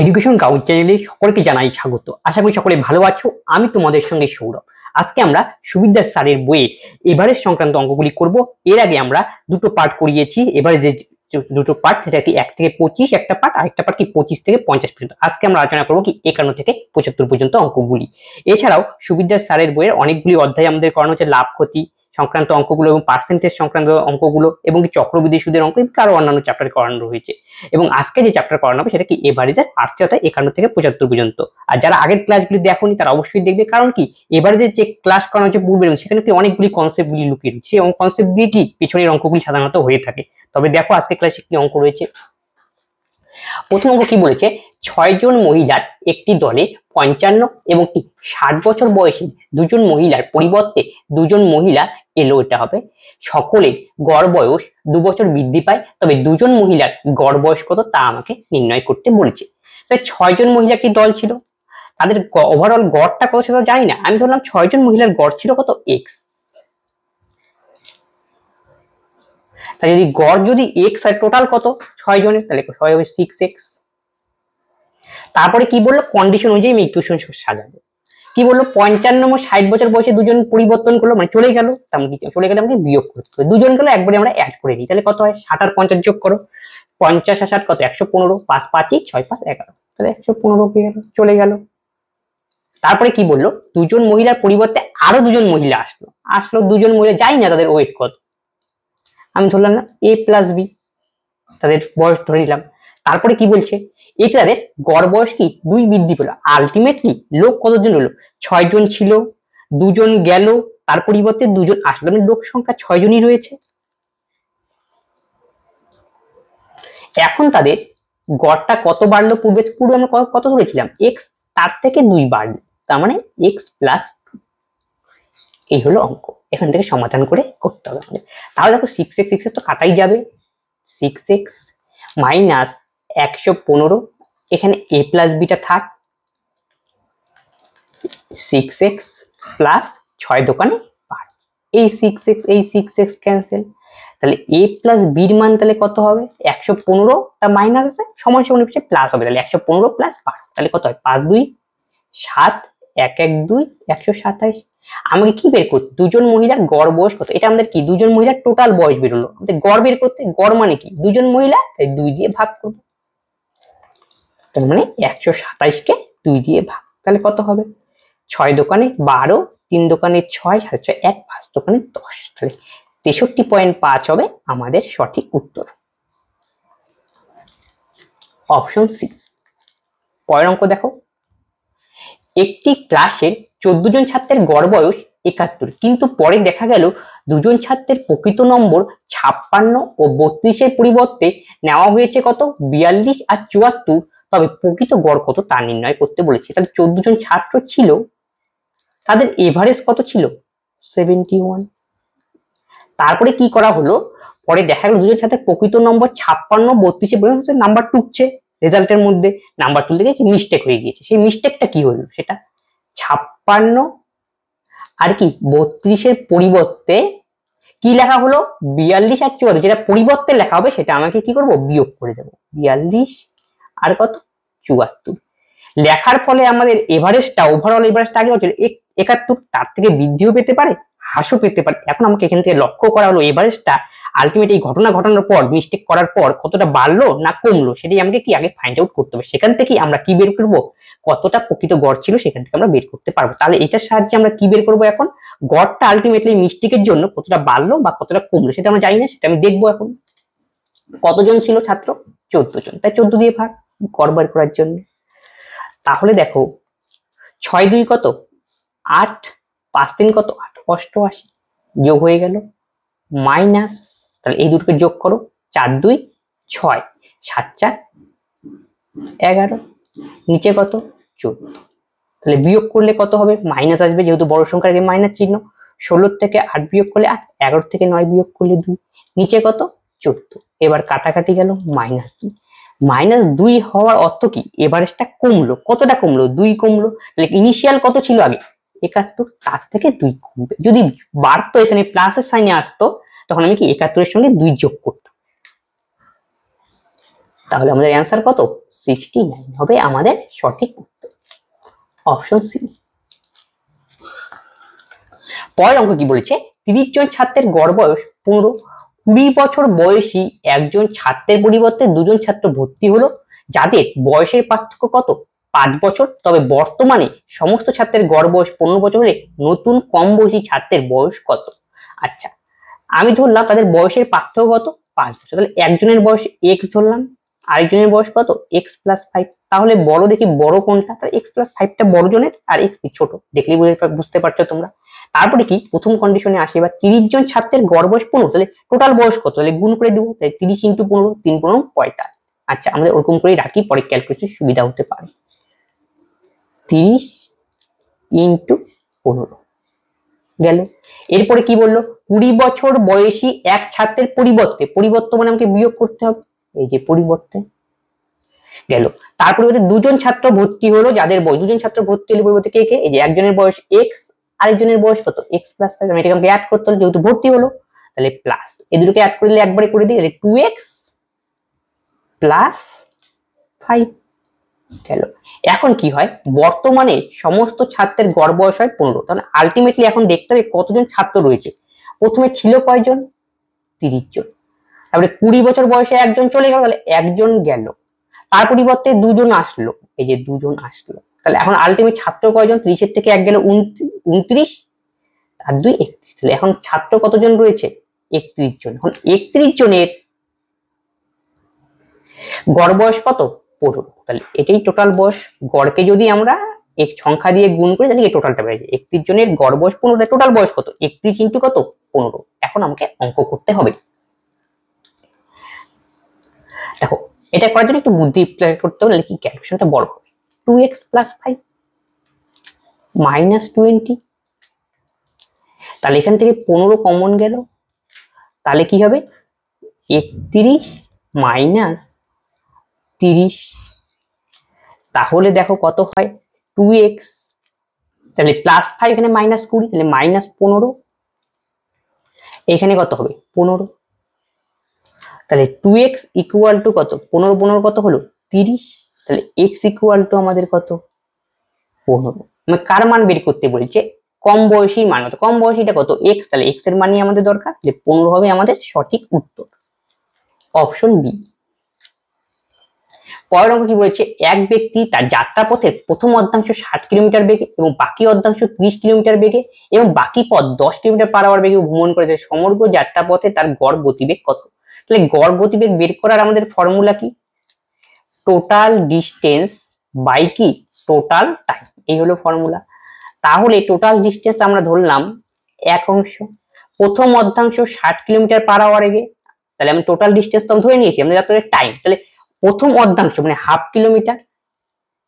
Education gourd চ্যানেলে সকলকে জানাই স্বাগত। আশা করি সকলে ভালো আছো। আমি তোমাদের সঙ্গে সৌরভ। আজকে আমরা সুবিদ্যার স্যারের বইয়ের এভারেস্ট সংক্রান্ত অঙ্কগুলি করব। এর আগে আমরা দুটো পার্ট করিয়েছি। এবারে যে দুটো পার্ট, সেটা কি 1 থেকে 25 একটা পার্ট, আর একটা পার্ট কি 25 থেকে 50 পর্যন্ত। আজকে আমরা আলোচনা করবো কি 51 থেকে 75 পর্যন্ত অঙ্কগুলি। এছাড়াও সুবিদ্যার স্যারের বইয়ের অনেকগুলি অধ্যায় আমাদের করানো হচ্ছে, লাভ ক্ষতি সংক্রান্ত অঙ্কগুলো এবং পার্সেন্টেজ সংক্রান্ত অঙ্কগুলো এবং চক্রবৃদ্ধি সুদের অঙ্ক, আরো অন্যান্য চ্যাপ্টার করানো হয়েছে। এবং আজকে যে চ্যাপ্টার করানো হবে সেটা কি এভারেজের পার্ট, অর্থাৎ 51 থেকে 75 পর্যন্ত। আর যারা আগের ক্লাসগুলি দেখোনি তারা অবশ্যই দেখবে, কারণ কি এভারেজের যে ক্লাস করানো হচ্ছে পূর্বে, সেখানে কি অনেকগুলি কনসেপ্টগুলি লুকিয়ে রয়েছে। এবং কনসেপ্ট দিয়ে কি পিছনের অঙ্কগুলি সাধারণত হয়ে থাকে। তবে দেখো আজকে ক্লাসে কি অঙ্ক রয়েছে। প্রথম অঙ্ক কি বলেছে, 6 জন মহিলার একটি দলে 55 এবং 60 বছর বয়সী দুজন মহিলার পরিবর্তে দুজন মহিলা এলো। এটা হবে সকলের গড় বয়স 2 বছর বৃদ্ধি পায়, তবে দুজন মহিলার গড় বয়স কত তা আমাকে নির্ণয় করতে বলেছে। 6 জন মহিলা একটি দল ছিল, তাদের ওভারঅল গড়টা কত সেটা জানি না। আমি ধরলাম 6 জন মহিলার গড় ছিল কত, এক্স। তাহলে যদি গড় যদি এক্স হয়, টোটাল কত 6 জনের, তাহলে 6 হবে 6x। তারপরে কি বললো, কন্ডিশন অনুযায়ী আমি ইকুয়েশন সাজাবো। কি বললো, 55 ও 60 বছর বয়সে দুজন পরিবর্তন করলো, মানে চলে গেল। চলে গেলে আমাকে বিয়োগ করতে হবে। দুজন গেলে একবারে আমরা অ্যাড করে দিই, তাহলে কত হয়, 60 আর 50 যোগ করো, 50 আর 60 কত, 115, 5 5 6 5 11, তাহলে 115 হয়ে গেল, চলে গেল। তারপরে কি বললো, দুজন মহিলার পরিবর্তে আরো দুজন মহিলা আসলো দুজন মহিলা, যাই না তাদের ওয়েট কত, আমি ধরলাম না a প্লাস বি, তাদের বয়স ধরে নিলাম। তারপরে কি বলছে, এটাদের গড় বয়স কি 2 বৃদ্ধি পেল। আলটিমেটলি লোক কতজন হলো, 6 জন ছিল, 2 জন গেল, তার পরিবর্তে 2 জন আসলো, মানে লোক সংখ্যা 6 জনই রয়েছে। এখন তাদের গড়টা কত বাড়লো, পূর্বে আমরা কত ধরেছিলাম, x, তার থেকে 2 বাড়লো, তার মানে x প্লাস। এই হলো অঙ্ক। এখান থেকে সমাধান করে করতে হবে আমাদের। তাহলে দেখো 6x, 6 তো কাটাই যাবে, 6x মাইনাস 115, এখানে a প্লাস বিটা থাক, 6x প্লাস 6 দোকানে 12, এই 6x এই 6x ক্যান্সেল। তাহলে a প্লাস বির মান তাহলে কত হবে, 115, তা মাইনাস আছে সমান সমান হচ্ছে প্লাস হবে, তাহলে 115 প্লাস 12, তাহলে কত হয়, 5 2 7, 1 1 2 127। আমাকে কি বের করতে, দুজন মহিলার গড় বয়স কত, এটা আমাদের কি দুজন মহিলার টোটাল বয়স বেরোলো, আমাদের গড় বের করতে। গড় মানে কি দুজন মহিলা, তাই 2 দিয়ে ভাগ করবো, তার মানে 127 কে 2 দিয়ে ভাগ, তাহলে কত হবে, 6 দোকানে 12, 3 দোকানে 6, 6 1, 5 দোকানে 10, তাহলে 63.5 হবে আমাদের সঠিক উত্তর, অপশন সি। পরের অঙ্ক দেখো, একটি ক্লাসের 14 জন ছাত্রের গড় বয়স 71, কিন্তু পরে দেখা গেল দুজন ছাত্রের প্রকৃত নম্বর 56 ও 32 এর পরিবর্তে নেওয়া হয়েছে কত, 42 আর 74, তবে প্রকৃত গড় কত তা নির্ণয় করতে বলেছে। তাহলে 14 জন ছাত্র ছিল, তাদের এভারেজ কত ছিল, 71। তারপরে কি করা হলো, পরে দেখা গেল দুজন ছাত্রের প্রকৃত নম্বর 56 32 এ নাম্বার টুকছে, রেজাল্টের মধ্যে নাম্বার তুলতে গিয়ে মিস্টেক হয়ে গিয়েছে। সেই মিস্টেকটা কি হলো, সেটা 56 আর কি 32 এর পরিবর্তে কি লেখা হলো, 42 আর 74, যেটা পরিবর্তে লেখা হবে সেটা আমাকে কি করব, বিয়োগ করে দেবো, 42 আর কত 74। লেখার ফলে আমাদের এভারেজটা, ওভারঅল এভারেজটা আগে হচ্ছে 71, তার থেকে বৃদ্ধিও পেতে পারে, হ্রাসও পেতে পারে। এখন আমাকে এখান থেকে লক্ষ্য করা হলো এভারেজটা আলটিমেট এই ঘটনা ঘটানোর পর, মিস্টেক করার পর কতটা বাড়লো না কমলো, সেটাই আমাকে কি আগে ফাইন্ড আউট করতে হবে। সেখান থেকে আমরা কি বের করবো, কতটা প্রকৃত গড় ছিল সেখান থেকে আমরা বের করতে পারবো। তাহলে এটার সাহায্যে আমরা কি বের করবো, এখন গড়টা আলটিমেটলি মিস্টেকের জন্য কতটা বাড়লো বা কতটা কমলো সেটা আমরা জানি না, সেটা আমি দেখবো। এখন কতজন ছিল ছাত্র, 14 জন, তাই 14 দিয়ে ভাগ গড় বের করার জন্য। তাহলে দেখো 6 2 কত, 8, 5 3 কত, 8 88, যোগ হয়ে গেল, মাইনাস, তাহলে এই দুটোকে যোগ করো, 4 2 6, 7 4 11, নিচে কত 14, তাহলে বিয়োগ করলে কত হবে, মাইনাস আসবে, যেহেতু বড় সংখ্যার আগে মাইনাস চিহ্ন। 16 থেকে 8 বিয়োগ করলে 8, 11 থেকে 9 বিয়োগ করলে 2, নিচে কত 14। এবার কাটাকাটি গেল, -2। -2 হওয়ার অর্থ কি, এভারেজটা কমলো, কতটা কমলো, 2 কমলো। তাহলে ইনিশিয়াল কত ছিল আগে 71, তার থেকে 2 কমবে। যদি বাড়তো, এখানে প্লাসের সাইনে আসতো, তখন আমি কি 71 এর সঙ্গে 2 যোগ করতাম। তাহলে আমাদের অ্যান্সার কত? 69 হবে আমাদের সঠিক উত্তর, অপশন সি। পরের অঙ্ক কি বলেছে? 30 জন ছাত্রের গড় বয়স 15। 20 বছর বয়সী একজন ছাত্রের পরিবর্তে দুজন ছাত্র ভর্তি হলো, যাদের বয়সের পার্থক্য কত? 5 বছর। তবে বর্তমানে সমস্ত ছাত্রের গড় বয়স 15 বছর হলে নতুন কম বয়সী ছাত্রের বয়স কত? আচ্ছা, আমি ধরলাম তাদের বয়সের পার্থক্য কত? 5 বছর। তাহলে একজনের বয়স x ধরলাম, আরেকজনের বয়স কত? x + 5। তাহলে বড় দেখি বড় কোনটা? তাহলে x + 5টা বড় জনের আর x ছোট, দেখলেই বুঝতে পারছো তোমরা। তারপরে কি প্রথম কন্ডিশনে আসে, এবার 30 জন ছাত্রের গড় বয়স 15, তাহলে টোটাল বয়স কত? তাহলে গুণ করে দেবো, তাহলে 30 × 15, 3 × 15 45। আচ্ছা, আমাদের ওরকম করেই রাখি, পরে ক্যালকুলেশন সুবিধা হতে পারে। 30 × 15 গেল। এরপরে কি বললো? 20 বছর বয়সী এক ছাত্রের পরিবর্তে, পরিবর্তে মানে আমাকে বিয়োগ করতে হবে, এই যে পরিবর্তে গেল। তারপরে দুজন ছাত্র ভর্তি হলো, যাদের বয়স, দুজন ছাত্র ভর্তি হলো পরিবর্তে কে কে? এই যে একজনের বয়স x, আরেকজনের বয়স কত? x + 5। এটাকে আমাকে অ্যাড করতে হলো, যেহেতু ভর্তি হলো, তাহলে প্লাস, এই দুটোকে অ্যাড করে দিলে একবারে করে দিই, তাহলে 2x + 5 গেল। এখন কি হয়? বর্তমানে সমস্ত ছাত্রের গড় বয়স হয় 15। তাহলে আলটিমেটলি এখন দেখতে হবে কতজন ছাত্র রয়েছে। প্রথমে ছিল কয়জন? 30 জন। তারপরে 20 বছর বয়সে একজন চলে গেল, তাহলে একজন গেল। তার পরিবর্তে দুজন আসলো, এই যে দুজন আসলো। তাহলে এখন আলটিমেট ছাত্র কয়জন? 30 এর থেকে এক গেল 29 আর 2 31। তাহলে এখন ছাত্র কতজন রয়েছে? 31 জন। এখন 31 জনের গড় বয়স কত? 15। তাহলে এটাই টোটাল বয়স। গড়কে যদি আমরা এক সংখ্যা দিয়ে গুণ করি, তাহলে এই টোটালটা বেড়ে যায়। 31 জনের গড় বয়স 15, টোটাল বয়স কত? 31 × কত? 15। এখন আমাকে অঙ্ক করতে হবে। দেখো, এটা করার জন্য একটু বুদ্ধি অ্যাপ্লাই করতে হবে, নাহলে কি ক্যালকুলেশনটা বড় হবে। 2x + 5 - 20। তাহলে এখান থেকে 15 কমন গেল, তাহলে কি হবে? 31 - 30। তাহলে দেখো কত হয়? 2x, তাহলে +5, এখানে -20, তাহলে -15। এখানে কত হবে? 15। তাহলে 2x = কত? 15 15 কত হলো? 30। তাহলে x = আমাদের কত? 15। মানে কার মান বের করতে বলছে? কম বয়সীর মান। কম বয়সীটা কত? x। তাহলে x এর মানই আমাদের দরকার, যে 15 হবে আমাদের সঠিক উত্তর, অপশন বি। পরের অঙ্ক কি বলছে? এক ব্যক্তি তার যাত্রাপথের প্রথম অর্ধাংশ 60 কিলোমিটার বেগে এবং বাকি অর্ধাংশ 30 কিলোমিটার বেগে এবং বাকি পথ 10 কিলোমিটার/আওয়ার বেগে ভ্রমণ করেছে। সমগ্র যাত্রাপথে তার গড় গতিবেগ কত? তাহলে গড় গতিবেগ বের করার আমাদের ফর্মুলা কি? টোটাল ডিস্টেন্স বাই কি? টোটাল টাইম, এই হলো ফর্মুলা। তাহলে টোটাল ডিস্টেন্স আমরা ধরলাম এক অংশ, প্রথম অর্ধাংশ 60 কিলোমিটার/আওয়ার বেগে, তাহলে আমি টোটাল ডিস্টেন্স তো ধরে নিয়েছি, আমাদের যাত্রার টাইম। তাহলে প্রথম অর্ধাংশ মানে হাফ কিলোমিটার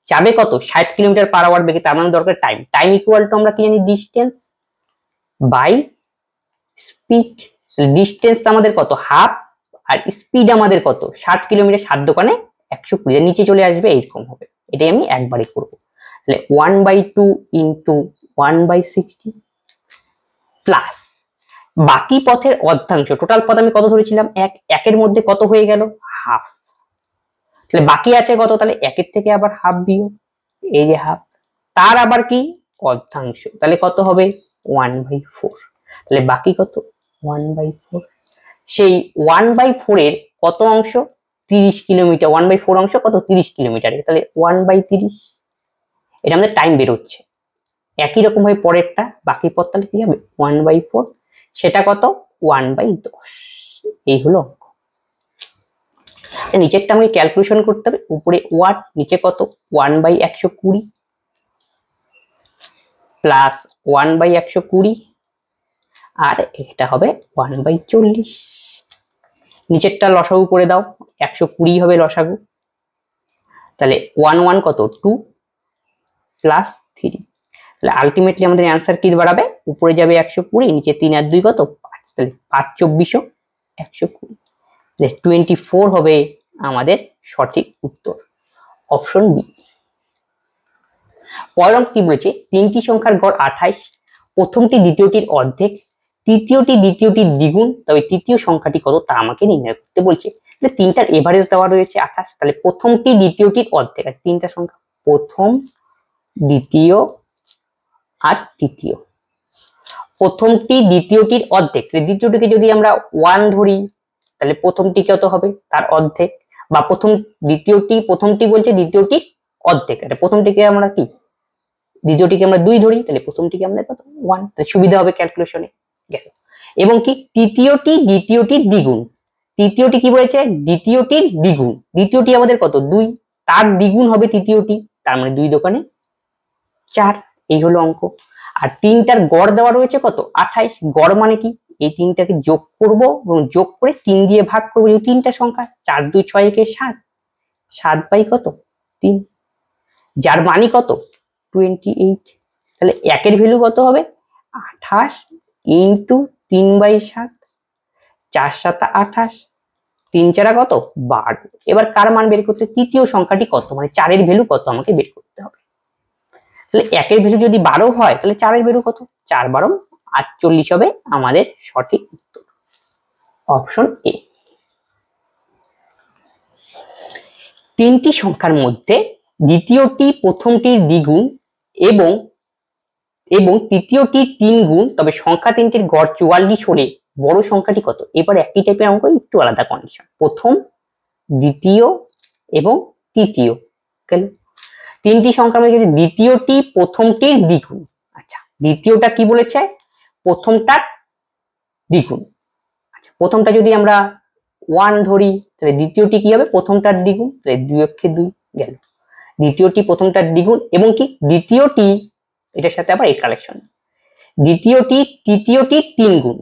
যাবে কত? 60 কিলোমিটার/আওয়ার বেগে, তার মানে দরকার টাইম। টাইম = আমরা কি জানি? Distance by speed. ডিস্টেন্স আমাদের কত? হাফ, আর স্পিড আমাদের কত? 60 কিলোমিটার, 7 দোকানে 120, নিচে চলে আসবে, এইরকম হবে। এটাই আমি একবারে করব। তাহলে 1/2 × 1/60 প্লাস বাকি পথের অর্ধাংশ, টোটাল পথ আমি কত ধরেছিলাম? 1, 1 এর মধ্যে কত হয়ে গেল? হাফ। তাহলে বাকি আছে কত? তাহলে 1 এর থেকে আবার হাফ বিয়োগ, এই যে হাফ, তার আবার কি? অর্ধাংশ। তাহলে কত হবে? 1/4। তাহলে বাকি কত? 1/4। সেই 1/4 এর কত অংশ? 30 কিলোমিটার। 1/4 অংশ কত? 30 কিলোমিটার। তাহলে 1/30। এটা আমাদের টাইম বেরোচ্ছে। একই রকম ভাবে পরেরটা বাকি পথ, তাহলে কি হবে? 1/4, সেটা কত? 1/10। এই হলো অঙ্ক। নিচেরটা আমাকে ক্যালকুলেশন করতে হবে। উপরে ওয়াট, নিচে কত? 1/120 প্লাস 1/120, আর এটা হবে 1/40। নিচেরটা লসাগু করে দাও, 120 হবে লসাগু। তাহলে 1 1 কত? 2 প্লাস 3। তাহলে আলটিমেটলি আমাদের অ্যান্সার কি দাঁড়াবে? উপরে যাবে 120, নিচে 3 আর 2 কত? 5। তাহলে 5 24 120, 24 হবে আমাদের সঠিক উত্তর, অপশন বি। পরের অঙ্ক কি বলেছে? তিনটি সংখ্যার গড় 28, প্রথমটি দ্বিতীয়টির অর্ধেক, তৃতীয়টি দ্বিতীয়টির দ্বিগুণ, তবে তৃতীয় সংখ্যাটি কত তা আমাকে নির্ণয় করতে বলছে। তিনটার এভারেজ দেওয়া রয়েছে 28, তাহলে প্রথমটি দ্বিতীয়টির অর্ধেক, আর তিনটা সংখ্যা প্রথম, দ্বিতীয় আর তৃতীয়। প্রথমটি দ্বিতীয়টির অর্ধেক, দ্বিতীয়টিকে যদি আমরা 1 ধরি তাহলে প্রথমটি কত হবে তার অর্ধেক, বা প্রথমটি বলছে দ্বিতীয়টির অর্ধেক, এটা প্রথমটিকে আমরা কি দ্বিতীয়টিকে আমরা 2 ধরি তাহলে প্রথমটিকে আমরা কত 1, তাহলে সুবিধা হবে ক্যালকুলেশনে গেল। এবং কি তৃতীয়টি দ্বিতীয়টির দ্বিগুণ, তৃতীয়টি কি বলেছে দ্বিতীয়টির দ্বিগুণ, দ্বিতীয়টি আমাদের কত 2, তার দ্বিগুণ হবে তৃতীয়টি, তার মানে 2 দোকানে 4, এই হলো অঙ্ক। আর তিনটার গড় দেওয়া রয়েছে কত 28, গড় মানে কি এই তিনটাকে যোগ করব এবং যোগ করে 3 দিয়ে ভাগ করবো, এই তিনটা সংখ্যা 4 2 6 একে 7, 7 বাই কত 3, যার মানই কত 28, তাহলে একের ভ্যালু কত হবে 28 ইন্টু 3/7, 4 7 28, 3 4 কত 12। এবার কার মান বের করতে, তৃতীয় সংখ্যাটি কত মানে 4 এর ভ্যালু কত আমাকে বের করতে হবে। তাহলে একের ভ্যালু যদি 12 হয় তাহলে 4 এর ভ্যালু কত 4 12 48 হবে আমাদের সঠিক উত্তর, অপশন এ। তিনটি সংখ্যার মধ্যে দ্বিতীয়টি প্রথমটির দ্বিগুণ এবং তৃতীয়টির 3 গুণ, তবে সংখ্যা তিনটির গড় 44 হলে বড় সংখ্যাটি কত। এবার একই টাইপের অঙ্ক, একটু আলাদা কন্ডিশন, প্রথম, দ্বিতীয় এবং তৃতীয় গেল। তিনটি সংখ্যার মধ্যে যদি দ্বিতীয়টি প্রথমটির দ্বিগুণ, আচ্ছা দ্বিতীয়টা কি বলেছে প্রথমটার দ্বিগুণ, আচ্ছা প্রথমটা যদি আমরা 1 ধরি তাহলে দ্বিতীয়টি কি হবে প্রথমটার দ্বিগুণ, তাহলে 2 অক্ষে 2 গেল। দ্বিতীয়টি প্রথমটার দ্বিগুণ এবং কি দ্বিতীয়টি এটার সাথে আবার এই কালেকশন, দ্বিতীয়টি তৃতীয়টির 3 গুণ,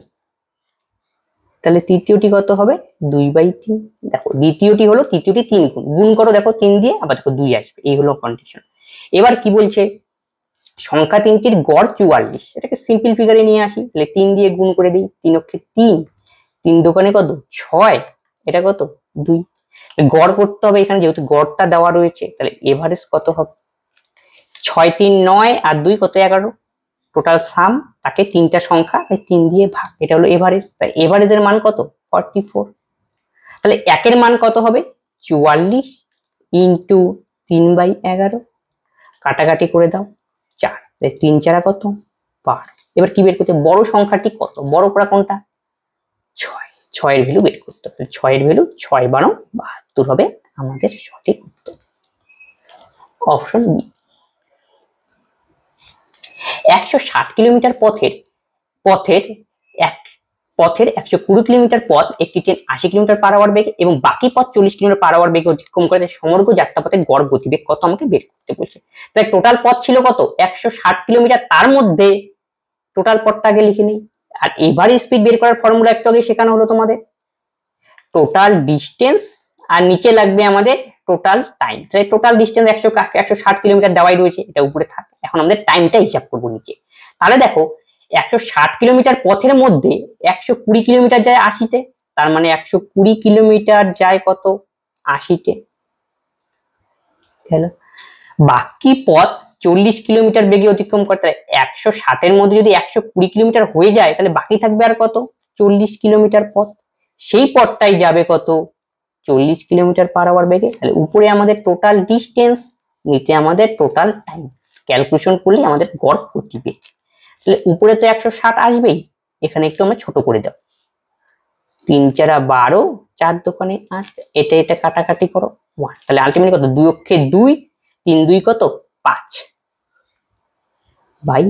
তাহলে তৃতীয়টি কত হবে 2/3, দেখো দ্বিতীয়টি হলো তৃতীয়টি 3 গুণ, গুণ করো দেখো 3 দিয়ে, আবার দেখো 2 আসবে, এই হলো কন্ডিশন। এবার কি বলছে সংখ্যা তিনটির গড় 44, এটাকে সিম্পল ফিগারে নিয়ে আসি, তাহলে 3 দিয়ে গুণ করে দিই, 3 অক্ষে 3, 3 দোকানে কত 6, এটা কত 2, গড় করতে হবে এখানে, যেহেতু গড়টা দেওয়া রয়েছে তাহলে এভারেজ কত হবে 6 3 9 আর 2 কত 11, টোটাল সাম তাকে তিনটা সংখ্যা 3 দিয়ে ভাগ, এটা হলো এভারেজ, তাই এভারেজের মান কত 44, তাহলে একের মান কত হবে 44 ইন্টু 3/11, কাটাকাটি করে দাও 4, 3 4 কত 12। এবার কি বের করতে, বড় সংখ্যাটি কত, বড় করা কোনটা 6, 6 এর ভ্যালু বের করতে হবে, 6 এর ভ্যালু 6 12 72 হবে আমাদের সঠিক উত্তর, অপশন বি। 160 কিলোমিটার পথের 120 কিলোমিটার পথ একটি ট্রেন 80 কিলোমিটার পার আওয়ার বেগে এবং বাকি পথ 40 কিলোমিটার পার আওয়ার বেগে অতিক্রম করে, সমগ্র যাত্রাপথের গড় গতিবেগ কত আমাকে বের করতে বলছে। তাই টোটাল পথ ছিল কত 160 কিলোমিটার, তার মধ্যে টোটাল পথটা আগে লিখে নিই, আর এভারেজ স্পিড বের করার ফর্মুলা একটু আগে শেখানো হলো তোমাদের, টোটাল ডিস্টেন্স আর নিচে লাগবে আমাদের টোটাল টাইম, তাই টোটাল ডিস্টেন্স 160 কিলোমিটার দেওয়াই রয়েছে, এটা উপরে থাকে, এখন আমাদের টাইমটা হিসাব করবো নিচে। তাহলে দেখো 160 কিলোমিটার পথের মধ্যে 120 কিলোমিটার যায় 80-তে, তার মানে 120 কিলোমিটার যায় কত 80-তে গেল, বাকি পথ 40 কিলোমিটার বেগে অতিক্রম করতে, 160 এর মধ্যে যদি 120 কিলোমিটার হয়ে যায় তাহলে বাকি থাকবে আর কত 40 কিলোমিটার পথ, সেই পথটাই যাবে কত 40 কিলোমিটার পার আওয়ার বেগে, তাহলে উপরে আমাদের টোটাল ডিস্টেন্স, নিচে আমাদের টোটাল টাইম, ক্যালকুলেশন করলে আমাদের গড় গতিবেগ, তাহলে উপরে তো 160 আসবেই, এখানে একটু আমরা ছোট করে দাও, 3 4 12, 4 দোকানে 8, এটা কাটাকাটি করো 1, তাহলে আলটিমেটলি কত 2 অক্ষে 2, 3 2 কত 5 বাই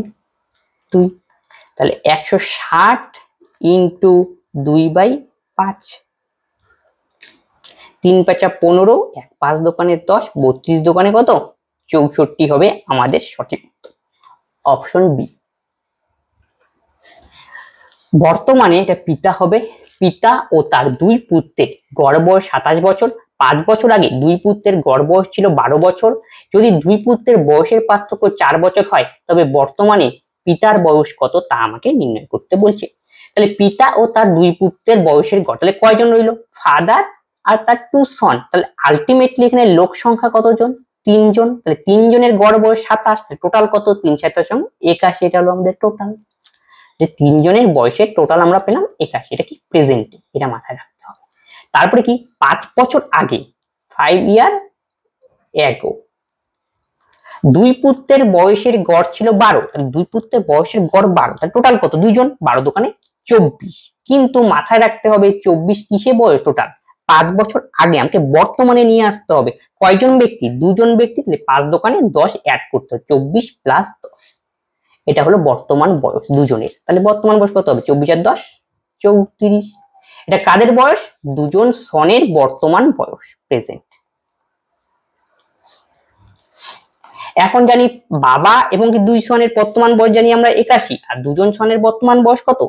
2, তাহলে 160 ইন্টু 2/5, 3 5 15, 5 দোকানে 10, 32 দোকানে কত 64 হবে আমাদের সঠিক উত্তর, অপশন বি। বর্তমানে এটা পিতা ও তার 2 পুত্রের গড় বয়স 27 বছর, 5 বছর আগে 2 পুত্রের গড় বয়স ছিল 12 বছর, যদি 2 পুত্রের বয়সের পার্থক্য 4 বছর হয় তবে বর্তমানে পিতার বয়স কত তা আমাকে নির্ণয় করতে বলছে। তাহলে পিতা ও তার 2 পুত্রের বয়সের গড়, তাহলে কয়জন রইল ফাদার আর তার 2 সন, তাহলে আলটিমেটলি এখানে লোক সংখ্যা কতজন 3 জন, তাহলে 3 জনের গড় বয়স 27, টোটাল কত 3 7 81, এটা হলো আমাদের টোটাল, যে 3 জনের বয়সের টোটাল আমরা পেলাম 81, এটা কি প্রেজেন্ট, এটা মাথায় রাখতে হবে। তারপরে কি 5 বছর আগে, 5 ইয়ার অ্যাগো, দুই পুত্রের বয়সের গড় ছিল 12, তাহলে দুই পুত্রের বয়সের গড় 12, তাহলে টোটাল কত? দুইজন, 12 দোকানে 24। কিন্তু মাথায় রাখতে হবে 24 কিসে বয়স টোটাল? 5 বছর আগে, আমাকে বর্তমানে নিয়ে আসতে হবে। কয়জন ব্যক্তি? দুজন ব্যক্তি, তাহলে 5 দোকানে 10 অ্যাড করতে হবে, 24 প্লাস 10। এটা হলো বর্তমান বয়স দুজনের। তাহলে বর্তমান বয়স কত হবে? 24 আর 10 34। এটা কাদের বয়স? দুজন সনের বর্তমান বয়স, প্রেজেন্ট। এখন জানি বাবা এবং দুই সনের বর্তমান বয়স জানি আমরা 81, আর দুজন সনের বর্তমান বয়স কত?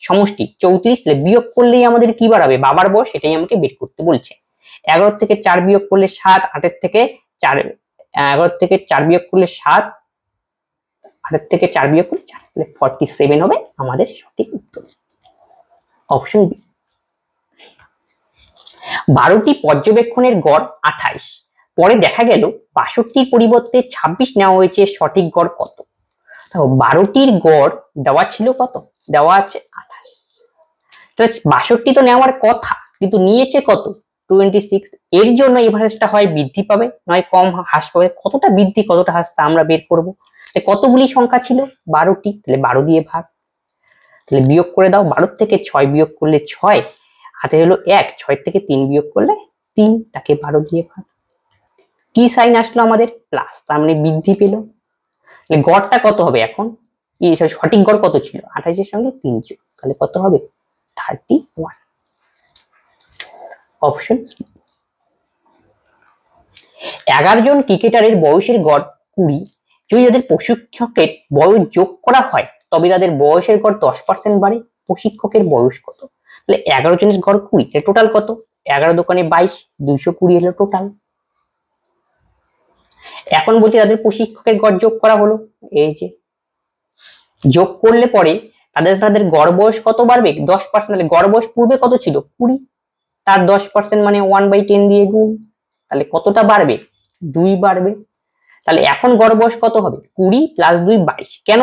সমষ্টি 34, তাহলে বিয়োগ করলেই আমাদের কি বাড়াবে? বাবার বয়স, এটাই আমাকে বের করতে বলছে। 11 থেকে 4 বিয়োগ করলে 7, 8 থেকে 4, 11 থেকে 4 বিয়োগ করলে 7, 8 থেকে 4 বিয়োগ করলে 4, তাহলে 47 হবে আমাদের সঠিক উত্তর, অপশন বি। 12টি পর্যবেক্ষণের গড় 28, পরে দেখা গেল 62র পরিবর্তে 26 নেওয়া হয়েছে, সঠিক গড় কত? 12টির গড় দেওয়া ছিল কত? দেওয়া আছে 28, তো 62 তো নেওয়ার কথা, কিন্তু নিয়েছে কত? 26। এর জন্য এভারেজটা হয় বৃদ্ধি পাবে, নয় কম হ্রাস পাবে। কতটা বৃদ্ধি কতটা হ্রাস তা আমরা বের করব। কতগুলি সংখ্যা ছিল? 12টি, তাহলে 12 দিয়ে ভাগ, তাহলে বিয়োগ করে দাও। 12 থেকে 6 বিয়োগ করলে 6, হাতে হলো 1, 6 থেকে 3 বিয়োগ করলে 3, তাকে 12 দিয়ে ভাগ। কি সাইন আসলো আমাদের? প্লাস, তার মানে বৃদ্ধি পেল। তাহলে গড়টা কত হবে এখন? সঠিক গড় কত ছিল? 28 এর সঙ্গে 3 যোগ, তাহলে কত হবে? 31, অপশন। 11 জন ক্রিকেটারের বয়সের গড় 20, যদি তাদের প্রশিক্ষকের বয়স যোগ করা হয় তবে তাদের বয়সের গড় 10% বাড়ে। প্রশিক্ষকের বয়স কত? তাহলে 11 জনের গড় 20, তাহলে টোটাল কত? 11 দোকানে 22, 220 হলো টোটাল। এখন বলছি তাদের প্রশিক্ষকের গড় যোগ করা হলো, এই যে যোগ করলে পরে তাদের গড় বয়স কত বাড়বে? 10%। তাহলে গড় বয়স পূর্বে কত ছিল? 20, তার 10% মানে 1/10 দিয়ে গুণ, তাহলে কতটা বাড়বে? 2 বাড়বে। তাহলে এখন গড় বয়স কত হবে? 20 প্লাস 2 22। কেন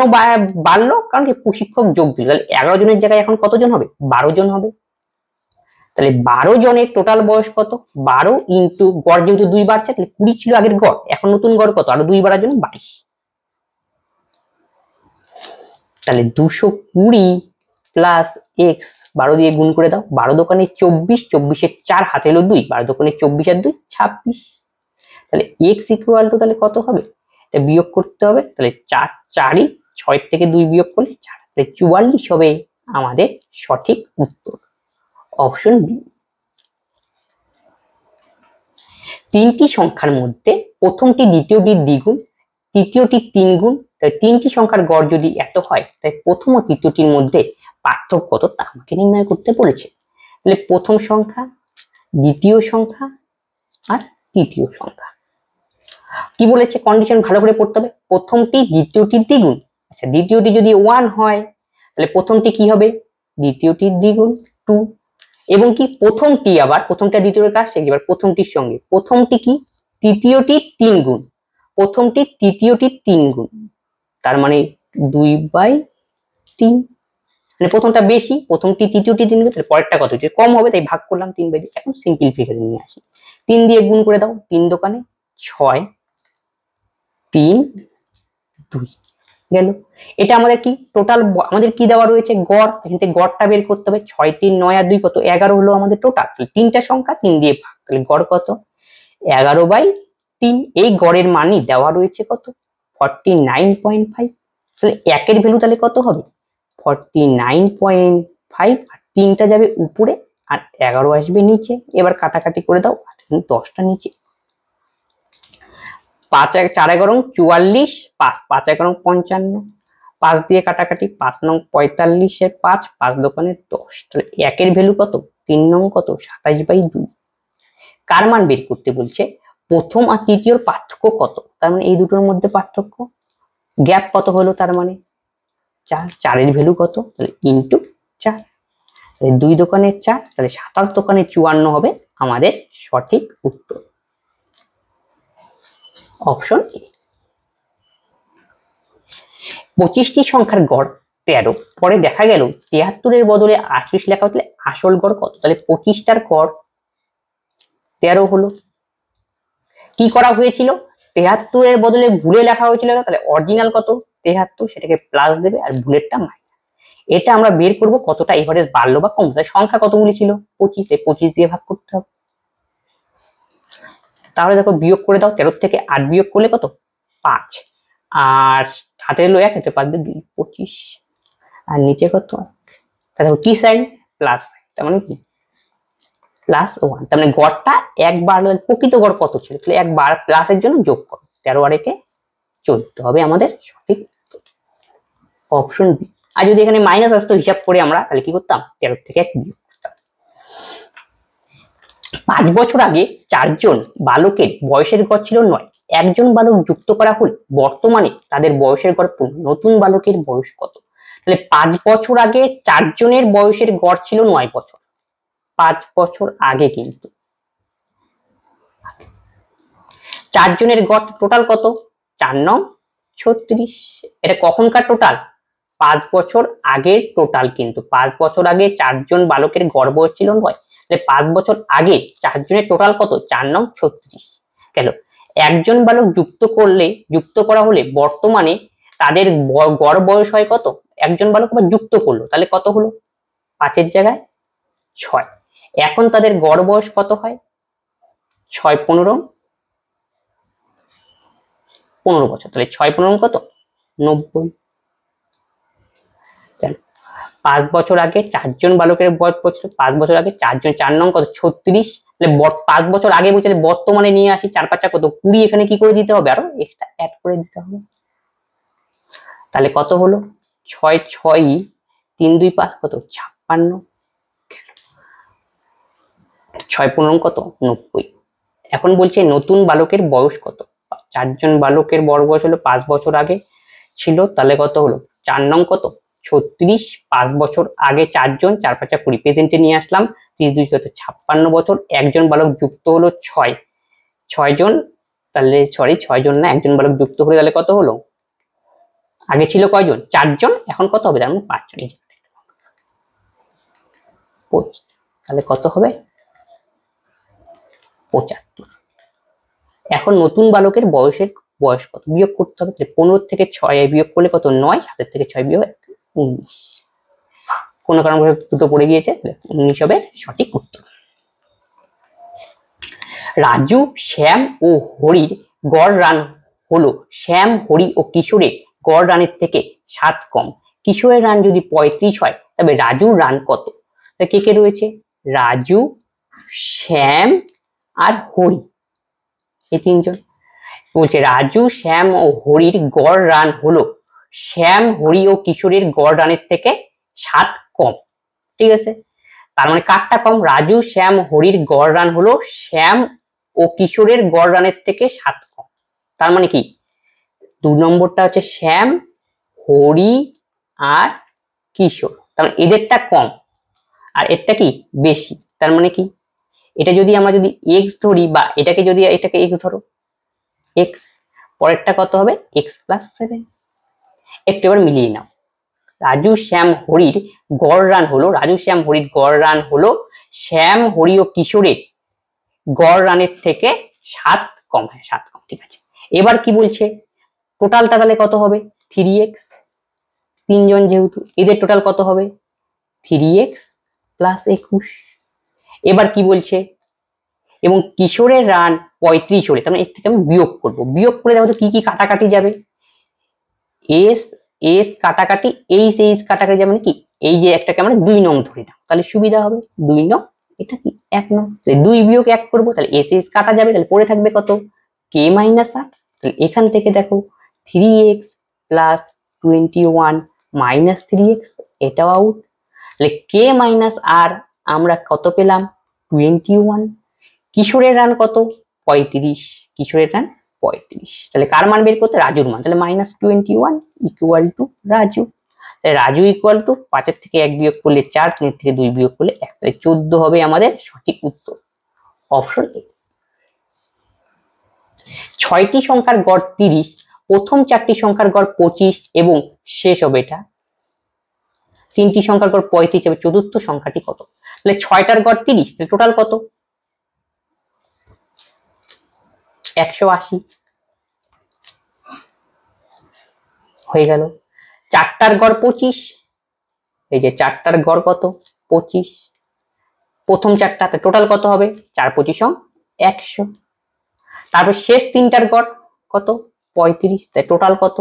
বাড়লো? কারণ কি প্রশিক্ষক যোগ দিল। তাহলে 11 জনের জায়গায় এখন কতজন হবে? 12 জন হবে। তাহলে 12 জনের টোটাল বয়স কত? 12 ইন্টু গড়, যেহেতু 2 বাড়ছে, তাহলে 20 ছিল আগের গড়, এখন নতুন গড় কত? আরো 2 বাড়ার জন্য 22। তাহলে 220 প্লাস এক্স, 12 দিয়ে গুণ করে দাও। 12 দোকানে 24, 24 4, হাতে হলো 2, 12 দোকানে 24 আর 2 26। তাহলে এক্স ইকুয়াল টু তাহলে কত হবে? এটা বিয়োগ করতে হবে, তাহলে 4 4ই, 6 থেকে 2 বিয়োগ করলে 4, তাহলে 44 হবে আমাদের সঠিক উত্তর, অপশন বি। 3টি সংখ্যার মধ্যে প্রথমটি দ্বিতীয়টির দ্বিগুণ, তৃতীয়টির 3 গুণ, তাই 3টি সংখ্যার গড় যদি এত হয়, তাই প্রথম ও তৃতীয়টির মধ্যে পার্থক্য কত তা আমাকে নির্ণয় করতে বলেছে। তাহলে প্রথম সংখ্যা, দ্বিতীয় সংখ্যা আর তৃতীয় সংখ্যা। কি বলেছে? কন্ডিশন ভালো করে পড়তে হবে। প্রথমটি দ্বিতীয়টির দ্বিগুণ, আচ্ছা দ্বিতীয়টি যদি 1 হয় তাহলে প্রথমটি কি হবে? দ্বিতীয়টির দ্বিগুণ 2, এবং কি প্রথমটি আবার, প্রথমটা দ্বিতীয়টার কাজ শেখ, এবার প্রথমটির সঙ্গে প্রথমটি কি? তৃতীয়টির 3 গুণ, প্রথমটি তৃতীয়টির 3 গুণ, তার মানে 2/3। মানে প্রথমটা বেশি, প্রথমটি তৃতীয়টি 3 গুণ, তাহলে পরেরটা কত? যে কম হবে, তাই ভাগ করলাম 3/2। এখন সিম্পলিফিকেশন নিয়ে আসি, 3 দিয়ে গুণ করে দাও। 3 দোকানে 6, 3 2 গেল। এটা আমাদের কি টোটাল, আমাদের কি দেওয়া রয়েছে? গড়। এখান থেকে গড়টা বের করতে হবে। 6 3 9 আর 2 কত? 11 হলো আমাদের টোটাল। তিনটা সংখ্যা 3 দিয়ে ভাগ, তাহলে গড় কত? 11/3। এই গড়ের মানই দেওয়া রয়েছে কত? 49.5। তাহলে একের ভ্যালু তাহলে কত হবে? 49.5, আর 3টা যাবে উপরে আর 11 আসবে নিচে। এবার কাটাকাটি করে দাও, 10টা নিচে। 5 4 11 44, 5 5 11 55, 5 দিয়ে কাটাকাটি, 5 নং 45 এর 5, 5 দোকানে 10। তাহলে একের ভ্যালু কত? 3 নং কত? 27/2। কার মান বের করতে বলছে? প্রথম আর তৃতীয়র পার্থক্য কত? তার মানে এই দুটোর মধ্যে পার্থক্য, গ্যাপ কত হলো? তার মানে 4, 4 এর ভ্যালু কত? তাহলে ইনটু 4, তাহলে 2 দোকানে 4, তাহলে 27 দোকানে 54 হবে আমাদের সঠিক উত্তর, অপশন এ। 25টি সংখ্যার গড় 13, পরে দেখা গেল 73 এর বদলে 38 লেখা হলে আসল গড় কত? তাহলে 25টার গড় 13 হলো। কি করা হয়েছিল, 73 বদলে ভুলে লেখা হয়েছিল, তাহলে অরিজিনাল কত 73, সেটাকে প্লাস দেবে আর ভুলেরটা মাইনাস। এটা আমরা বের করব কতটা এভারেজ বাড়লো বা কমলো। সংখ্যা কতগুলি ছিল 25, 25 দিয়ে ভাগ করতে হবে। তাহলে দেখো বিয়োগ করে দাও, 13 থেকে 8 বিয়োগ করলে কত 5, আর হাতে এলো 1, হাতে 5 দিয়ে 2, 25, আর নিচে কত, তাহলে কি সাইন প্লাস, তার মানে কি +1, তার মানে গড়টা একবার, প্রকৃত গড় কত ছিল, তাহলে একবার প্লাসের জন্য যোগ করো, 13 আর 1 14 হবে আমাদের সঠিক অপশন বি। আর যদি এখানে মাইনাস আসতো হিসাব করে আমরা, তাহলে কি করতাম 13 থেকে 1 বিয়োগ করতাম। 5 বছর আগে 4 জন বালকের বয়সের গড় ছিল 9, একজন বালক যুক্ত করা হলে বর্তমানে তাদের বয়সের গড় নতুন বালকের বয়স কত। তাহলে 5 বছর আগে 4 জনের বয়সের গড় ছিল 9 বছর, 5 বছর আগে, কিন্তু 4 জনের গড় টোটাল কত 4 9 36, এটা কখনকার টোটাল 5 বছর আগের টোটাল, কিন্তু 5 বছর আগে 4 জন বালকের গড় বয়স ছিল 9, তাহলে 5 বছর আগে 4 জনের টোটাল কত 4 9 36 গেল। একজন বালক যুক্ত করা হলে বর্তমানে তাদের গড় বয়স হয় কত, একজন বালক আবার যুক্ত করলো, তাহলে কত হলো 5 এর জায়গায় 6, এখন তাদের গড় বয়স কত হয় 6 15 বছর, তাহলে 6 15 কত 90। 5 বছর আগে 4 জন বালকের বয়স পড়ছিল, 5 বছর আগে 4 জন, 4 নং কত 36, তাহলে 5 বছর আগে বলছে বর্তমানে নিয়ে আসি, 4 5 কত 20, এখানে কি করে দিতে হবে আরো এক্সট্রা অ্যাড করে দিতে হবে, তাহলে কত হলো 6 6 3 2 5 কত 56, 6 15 কত 90। এখন বলছে নতুন বালকের বয়স কত, 4 জন বালকের বয়স হলো 5 বছর আগে ছিল, তাহলে কত হলো 4 নং কত 36, 5 বছর আগে 4 জন, 4 5 20 প্রেজেন্টে নিয়ে আসলাম, 30 2 কত 56 বছর, একজন বালক যুক্ত হলো 6 জন, তাহলে সরি 6 জন না, একজন বালক যুক্ত হলে তাহলে কত হলো, আগে ছিল কয়জন 4 জন, এখন কত হবে তার মানে 5 জন, তাহলে কত হবে 75। এখন নতুন বালকের বয়স কত বিয়োগ করতে হবে, 15 থেকে 6 বিয়োগ করলে কত 9, 7 থেকে 6 বিয়োগ 19, কোন কারণ দুটো পড়ে গিয়েছে, 19 হবে সঠিক উত্তর। রাজু শ্যাম ও হরির গড় রান হলো শ্যাম হরি ও কিশোরের গড় রানের থেকে 7 কম, কিশোরের রান যদি 35 হয় তবে রাজুর রান কত। তা কে কে রয়েছে, রাজু শ্যাম আর হরি, এই তিনজন বলছে রাজু শ্যাম ও হরির গড় রান হলো শ্যাম হরি ও কিশোরের গড় রানের থেকে 7 কম, ঠিক আছে, তার মানে কারটা কম, রাজু শ্যাম হরির গড় রান হলো শ্যাম ও কিশোরের গড় রানের থেকে 7 কম, তার মানে কি 2 নম্বরটা হচ্ছে শ্যাম হরি আর কিশোর, তার মানে এদেরটা কম আর এরটা কি বেশি, তার মানে কি এটা যদি আমরা যদি x ধরি বা এটাকে x ধরো x, পরেরটা কত হবে x + 7, একটু এবার মিলিয়ে নাও, রাজু শ্যাম হরির গড় রান হলো শ্যাম হরি ও কিশোরের গড় রানের থেকে 7 কম, হ্যাঁ 7 কম, ঠিক আছে। এবার কি বলছে টোটালটা তাহলে কত হবে 3x, তিনজন যেহেতু এদের টোটাল কত হবে 3x + 21, এবার কি বলছে এবং কিশোরের রান 35 হলে, তার মানে এর থেকে আমি বিয়োগ করব, বিয়োগ করে দেখো তো কি কি কাটাকাটি যাবে, s কাটাকাটি h কাটাকাটি যাবে, মানে কি এই যে একটাকে আমরা 2 নং ধরে নাও, তাহলে সুবিধা হবে 2 নং, এটা কি 1 নং, 2 বিয়োগ 1 করব, তাহলে s কাটা যাবে, তাহলে পড়ে থাকবে কত k - 8, তাহলে এখান থেকে দেখো 3x + 21 - 3x, এটাও আউট, তাহলে k - r আমরা কত পেলাম 21, কিশোরের রান কত 35, কিশোরের রান 35, তাহলে কার মান বের করতে রাজুর মান, তাহলে -21 = রাজু, তাহলে রাজু = 5 এর থেকে 1 বিয়োগ করলে 4, 3 এর থেকে 2 বিয়োগ করলে 1, তাহলে 14 হবে আমাদের সঠিক উত্তর অপশন এ। 6টি সংখ্যার গড় 30, প্রথম 4টি সংখ্যার গড় 25 এবং শেষ হবে এটা 3টি সংখ্যার গড় 35 এবং চতুর্থ সংখ্যাটি কত, তাহলে 6টার গড় 30, তাহলে টোটাল কত 180 হয়ে গেল। 4টার গড় 25, এই যে 4টার গড় কত 25, প্রথম 4টা টোটাল কত হবে 4 25 100। তারপর শেষ 3টার গড় কত 35, তাই টোটাল কত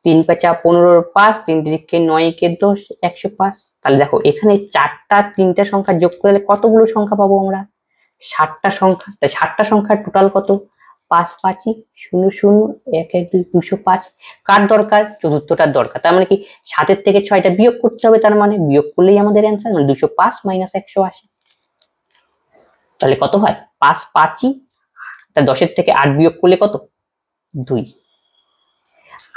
3 5 15 5, 3 3 9 10 105। তাহলে দেখো এখানে 4টা 3টা সংখ্যা যোগ করলে কতগুলো সংখ্যা পাবো আমরা 60টা সংখ্যা। তাই 60টা সংখ্যার টোটাল কত 5 5 0 0 1 1 2 205। কার দরকার চতুর্থটার দরকার, তার মানে কি 7 থেকে 6টা বিয়োগ করতে হবে, তার মানে বিয়োগ করলেই আমাদের অ্যান্সার, মানে 205 - 180। তাহলে কত হয় 5 5, তার 10 থেকে 8 বিয়োগ করলে কত 2,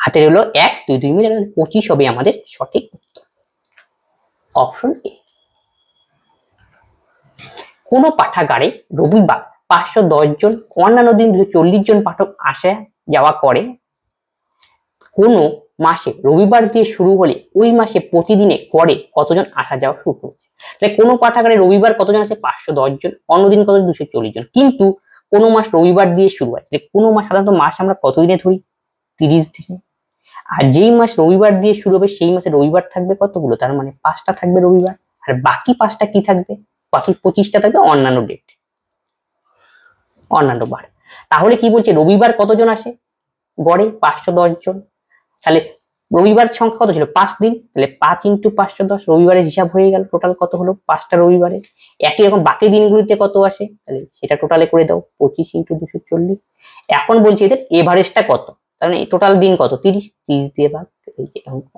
হাতের হলো 1 2 2 মিলে 25 হবে আমাদের সঠিক উত্তর, অপশন এ। কোন পাঠাগারে রবিবার 510 জন, অন্যান্য দিন 240 জন পাঠক আসা যাওয়া করে, কোন মাসে রবিবার দিয়ে শুরু হলে ওই মাসে প্রতিদিনে গড়ে কতজন আসা যাওয়া শুরু করেছে। তাহলে কোন পাঠাগারে রবিবার কতজন আছে 510 জন, অন্যদিন কত 240 জন, কিন্তু কোন মাস রবিবার দিয়ে শুরু হয়, যে কোন মাস, সাধারণত মাস আমরা কতদিনে ধরি 30 দিনে, আর যেই মাস রবিবার দিয়ে শুরু হবে সেই মাসে রবিবার থাকবে কতগুলো, তার মানে 5টা থাকবে রবিবার, আর বাকি 5টা কি থাকবে, বাকি 25টা থাকবে অন্যান্য ডেট, অন্যান্য বার। তাহলে কি বলছে রবিবার কতজন আসে গড়ে 510 জন, তাহলে রবিবার সংখ্যা কত ছিল 5 দিন, তাহলে 5 × 510 রবিবারের হিসাব হয়ে গেল, টোটাল কত হলো 5টা রবিবারে। একই রকম বাকি দিনগুলিতে কত আসে, তাহলে সেটা টোটালে করে দাও 25 × 240। এখন বলছি এদের এভারেজটা কত, তার মানে টোটাল দিন কত 30 দিয়ে ভাগ, এই যে অঙ্ক।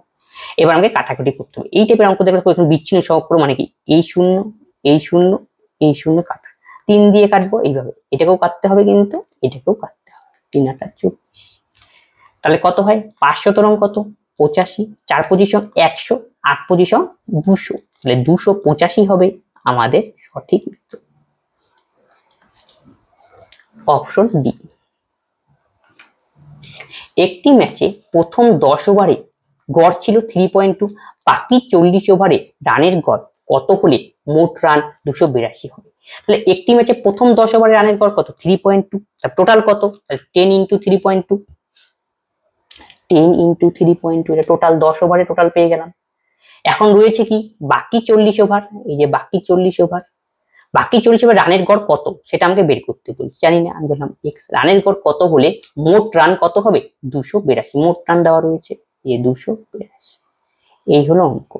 এবার আমাকে কাটাকুটি করতে হবে, এই টাইপের অঙ্ক দেখলে এখন বিচ্ছিন্ন সহগ মানে কি এই 0 এই 0 এই 0 কাটা, 3 দিয়ে কাটবো এইভাবে, এটাকেও কাটতে হবে কিন্তু এটাকেও কাটতে হবে, 3 8 24। তাহলে কত হয় 500 তরং কত 85, 4 25 100, 8 25 200, তাহলে 285 হবে আমাদের সঠিক উত্তর, অপশন ডি। একটি ম্যাচে প্রথম 10 ওভারে গড় ছিল 3.2, বাকি 40 ওভারে রানের গড় কত হলে মোট রান 282 হবে। তাহলে একটি ম্যাচে প্রথম 10 ওভারে রানের গড় কত 3.2, তার টোটাল কত 10 × 3.2, 10 × 3.2, এটা টোটাল 10 ওভারে টোটাল পেয়ে গেলাম। এখন রয়েছে কি বাকি 40 ওভার, এই যে বাকি 40 ওভার, বাকি 40 ওভার রানের গড় কত সেটা আমাকে বের করতে বলছি, জানি না, আমি বললাম x, রানের গড় কত হলে মোট রান কত হবে 282, মোট রান দেওয়া রয়েছে এই 282, এই হলো অঙ্ক।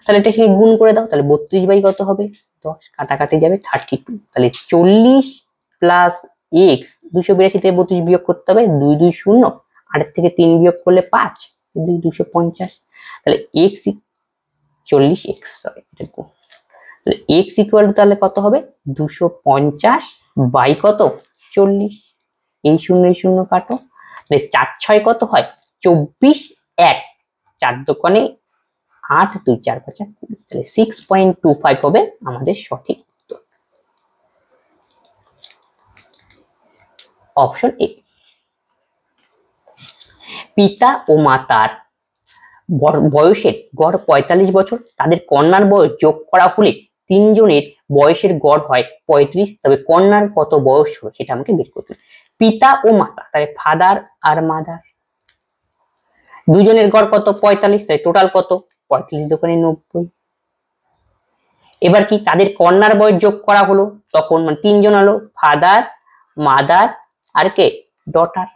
তাহলে এটা সঙ্গে গুণ করে দাও, তাহলে 32 কত হবে 10, কাটাকাটি যাবে 32, তাহলে 40 প্লাস x, 282 থেকে 32 বিয়োগ করতে হবে 2 2 0, 8 থেকে 3 বিয়োগ করলে 5 2 250, তাহলে x 40x, সরি এটা গুণ, তাহলে x ইকুয়াল তাহলে কত হবে 250 বাই কত 40, এই 0 এই 0 কাটো, তাহলে 4 6 কত হয় 24, 1 4 দোকানে 8 2 4 5 20, তাহলে 6.25 হবে আমাদের সঠিক উত্তর, অপশন এ। পিতা ও মাতার বয়সের গড় 45 বছর, তাদের কন্যার বয়স যোগ করা হলে তিনজনের বয়সের গড় হয় 35, তবে কন্যার কত বয়স হবে সেটা আমাকে বের করতে হবে। পিতা ও মাতা, তাহলে ফাদার আর মাদার, দুজনের গড় কত 45, তাই টোটাল কত 35 দোকানে 90। এবার কি তাদের কন্যার বয়স যোগ করা হলো, তখন মানে তিনজন হলো ফাদার মাদার আর কে ডটার,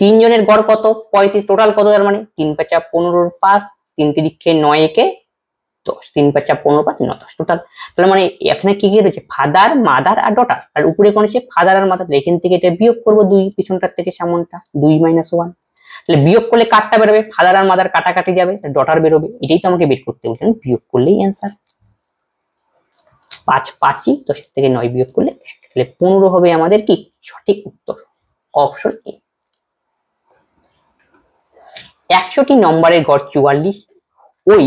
তিনজনের গড় কত 35, টোটাল কত, তার মানে 3 5 15 5, 3 3 9 1 10, 3 5 15 5 9 10 টোটাল। তাহলে মানে এখানে কি কি রয়েছে ফাদার মাদার আর ডটার, আর উপরে কোন আছে ফাদার আর মাদার, এখান থেকে এটা বিয়োগ করব 2 পিছনটার থেকে সামনটা 2 - 1, তাহলে বিয়োগ করলে কাটটা বেরোবে, ফাদার আর মাদার কাটাকাটি যাবে, ডটার বেরোবে, এটাই তো আমাকে বের করতে বলছেন, বিয়োগ করলেই অ্যান্সার 5 5 10 থেকে 9 বিয়োগ করলে 1, তাহলে 15 হবে আমাদের কি সঠিক উত্তর, অপশন এ। 100টি নম্বরের গড় 44, ওই